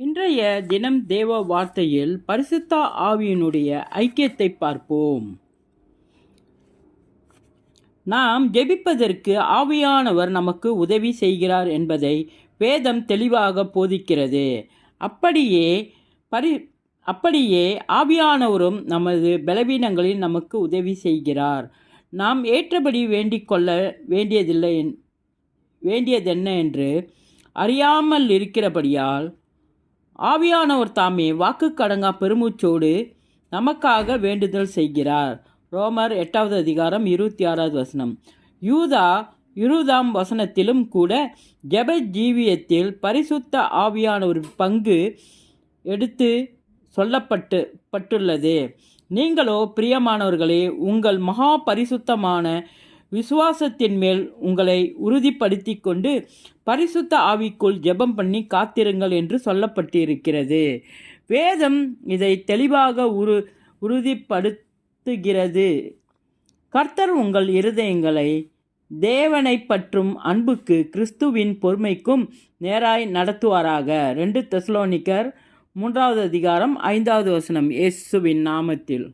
இன்றைய தினம் தேவ வார்த்தையில் பரிசுத்த ஆவியினுடைய ஐக்கியத்தை பார்ப்போம். நாம் ஜெபிப்பதற்கு ஆவியானவர் நமக்கு உதவி செய்கிறார் என்பதை வேதம் தெளிவாக போதிக்கிறது. அப்படியே ஆவியானவரும் நமது பலவீனங்களில் நமக்கு உதவி செய்கிறார். நாம் ஏற்றபடி வேண்டிக் கொள்ள வேண்டியதென்ன என்று அறியாமல் இருக்கிறபடியால் ஆவியானவர் தாமே வாக்கு கடங்கா பெருமூச்சோடு நமக்காக வேண்டுதல் செய்கிறார். ரோமர் 8வது அதிகாரம் 26வது வசனம். யூதா 20ஆம் வசனத்திலும் கூட ஜெப ஜீவியத்தில் பரிசுத்த ஆவியானவர் பங்கு எடுத்து சொல்லப்பட்டுள்ளது. நீங்களோ பிரியமானவர்களே, உங்கள் மகா பரிசுத்தமான விசுவாசத்தின் மேல் உங்களை உறுதிப்படுத்தி கொண்டு பரிசுத்த ஆவிக்குள் ஜெபம் பண்ணி காத்திருங்கள் என்று சொல்லப்பட்டிருக்கிறது. வேதம் இதை தெளிவாக உறுதிப்படுத்துகிறது. கர்த்தர் உங்கள் இருதயங்களை தேவனை பற்றும் அன்புக்கு கிறிஸ்துவின் பொறுமைக்கும் நேராய் நடத்துவாராக. 2 தெசலோனிக்கர் 3வது அதிகாரம் 5வது வசனம். இயேசுவின் நாமத்தில்.